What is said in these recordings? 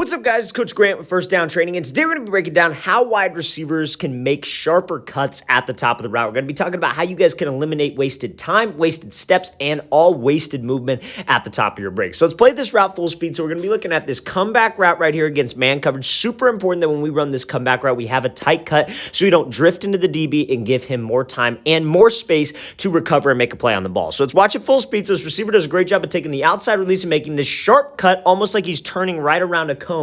What's up, guys? It's Coach Grant with First Down Training, and today we're going to be breaking down how wide receivers can make sharper cuts at the top of the route. We're going to be talking about how you guys can eliminate wasted time, wasted steps, and all wasted movement at the top of your break. So let's play this route full speed. So we're going to be looking at this comeback route right here against man coverage. Super important that when we run this comeback route, we have a tight cut so we don't drift into the DB and give him more time and more space to recover and make a play on the ball. So let's watch it full speed. So this receiver does a great job of taking the outside release and making this sharp cut, almost like he's turning right around a cone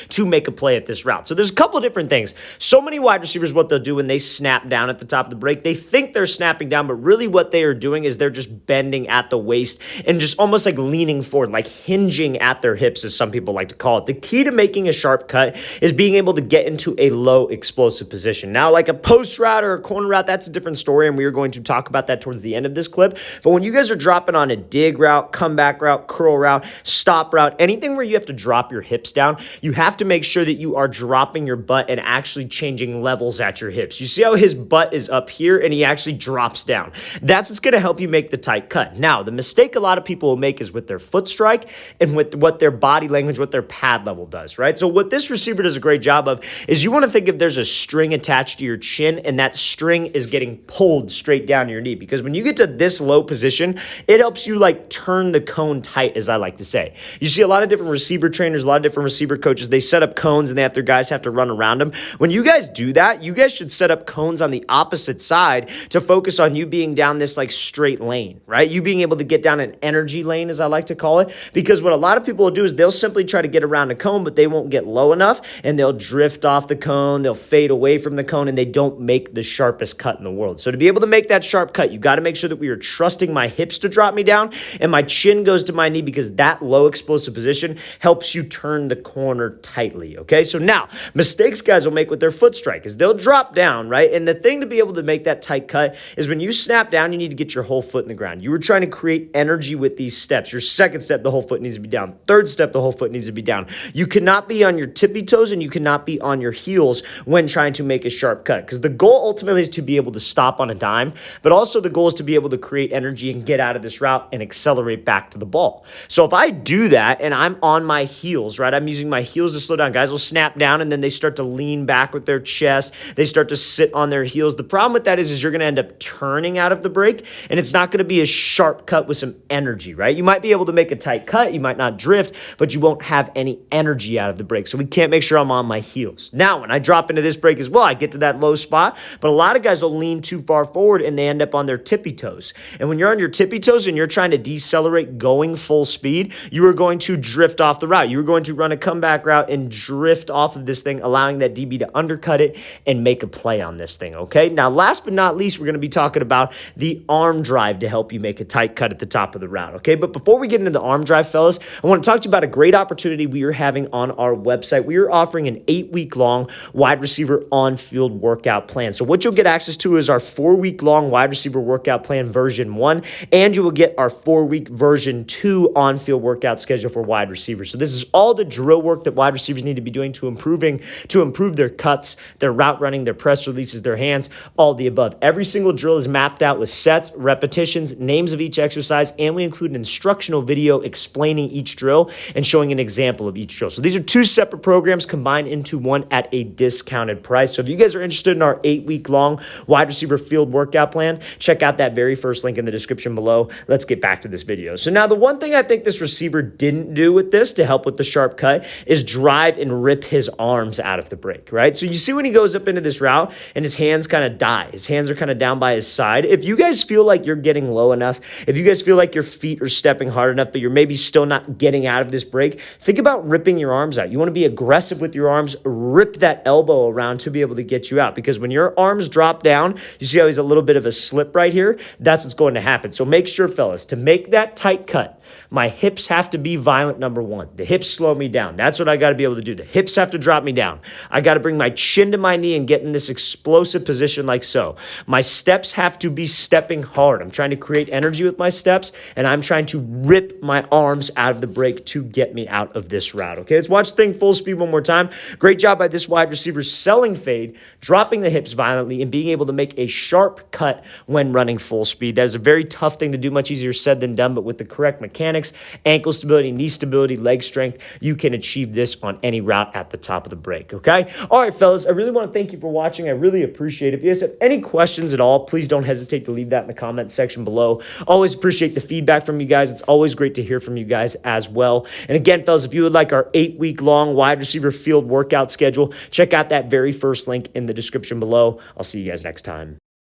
to make a play at this route. So there's a couple of different things. So many wide receivers, what they'll do when they snap down at the top of the break, they think they're snapping down, but really what they are doing is they're just bending at the waist and just almost like leaning forward, like hinging at their hips, as some people like to call it. The key to making a sharp cut is being able to get into a low explosive position. Now, like a post route or a corner route, that's a different story, and we are going to talk about that towards the end of this clip. But when you guys are dropping on a dig route, comeback route, curl route, stop route, anything where you have to drop your hips down, you have to make sure that you are dropping your butt and actually changing levels at your hips. You see how his butt is up here and he actually drops down. That's what's going to help you make the tight cut. Now, the mistake a lot of people will make is with their foot strike and with what their body language, what their pad level does, right? So what this receiver does a great job of is you want to think if there's a string attached to your chin and that string is getting pulled straight down to your knee, because when you get to this low position, it helps you like turn the cone tight, as I like to say. You see a lot of different receiver trainers, a lot of different receiver coaches, they set up cones and their guys have to run around them. When you guys do that, you guys should set up cones on the opposite side to focus on you being down this like straight lane, right? You being able to get down an energy lane, as I like to call it, because what a lot of people will do is they'll simply try to get around a cone, but they won't get low enough and they'll drift off the cone, they'll fade away from the cone, and they don't make the sharpest cut in the world. So to be able to make that sharp cut, you got to make sure that we are trusting my hips to drop me down and my chin goes to my knee, because that low explosive position helps you turn the corner tightly, okay? So now, mistakes guys will make with their foot strike is they'll drop down, right? And the thing to be able to make that tight cut is when you snap down, you need to get your whole foot in the ground. You were trying to create energy with these steps. Your second step, the whole foot needs to be down. Third step, the whole foot needs to be down. You cannot be on your tippy toes and you cannot be on your heels when trying to make a sharp cut, because the goal ultimately is to be able to stop on a dime, but also the goal is to be able to create energy and get out of this route and accelerate back to the ball. So if I do that and I'm on my heels, right, I'm using my heels to slow down. Guys will snap down and then they start to lean back with their chest. They start to sit on their heels. The problem with that is you're going to end up turning out of the break, and it's not going to be a sharp cut with some energy, right? You might be able to make a tight cut. You might not drift, but you won't have any energy out of the break. So we can't make sure I'm on my heels. Now, when I drop into this break as well, I get to that low spot, but a lot of guys will lean too far forward and they end up on their tippy toes. And when you're on your tippy toes and you're trying to decelerate going full speed, you are going to drift off the route. You are going to run a comeback route and drift off of this thing, allowing that DB to undercut it and make a play on this thing, okay? Now, last but not least, we're going to be talking about the arm drive to help you make a tight cut at the top of the route, okay? But before we get into the arm drive, fellas, I want to talk to you about a great opportunity we are having on our website. We are offering an 8-week-long wide receiver on-field workout plan. So what you'll get access to is our 4-week-long wide receiver workout plan version 1, and you will get our 4-week version 2 on-field workout schedule for wide receivers. So this is all the drill work that wide receivers need to be doing to improve their cuts, their route running, their press releases, their hands, all the above. Every single drill is mapped out with sets, repetitions, names of each exercise, and we include an instructional video explaining each drill and showing an example of each drill. So these are 2 separate programs combined into one at a discounted price. So if you guys are interested in our 8-week-long wide receiver field workout plan, check out that very first link in the description below. Let's get back to this video. So now the one thing I think this receiver didn't do with this to help with the sharp cut is drive and rip his arms out of the break, right? So you see when he goes up into this route and his hands kind of die. His hands are kind of down by his side. If you guys feel like you're getting low enough, if you guys feel like your feet are stepping hard enough, but you're maybe still not getting out of this break, think about ripping your arms out. You want to be aggressive with your arms, rip that elbow around to be able to get you out, because when your arms drop down, you see how he's a little bit of a slip right here? That's what's going to happen. So make sure, fellas, to make that tight cut, my hips have to be violent, number one. The hips slow me down. That's what I got to be able to do. The hips have to drop me down. I got to bring my chin to my knee and get in this explosive position like so. My steps have to be stepping hard. I'm trying to create energy with my steps, and I'm trying to rip my arms out of the break to get me out of this route, okay? Let's watch the thing full speed one more time. Great job by this wide receiver selling fade, dropping the hips violently, and being able to make a sharp cut when running full speed. That is a very tough thing to do, much easier said than done, but with the correct mechanics, ankle stability, knee stability, leg strength, you can achieve achieve this on any route at the top of the break, okay? All right, fellas, I really want to thank you for watching. I really appreciate it. If you guys have any questions at all, please don't hesitate to leave that in the comment section below. Always appreciate the feedback from you guys. It's always great to hear from you guys as well. And again, fellas, if you would like our 8-week-long wide receiver field workout schedule, check out that very first link in the description below. I'll see you guys next time.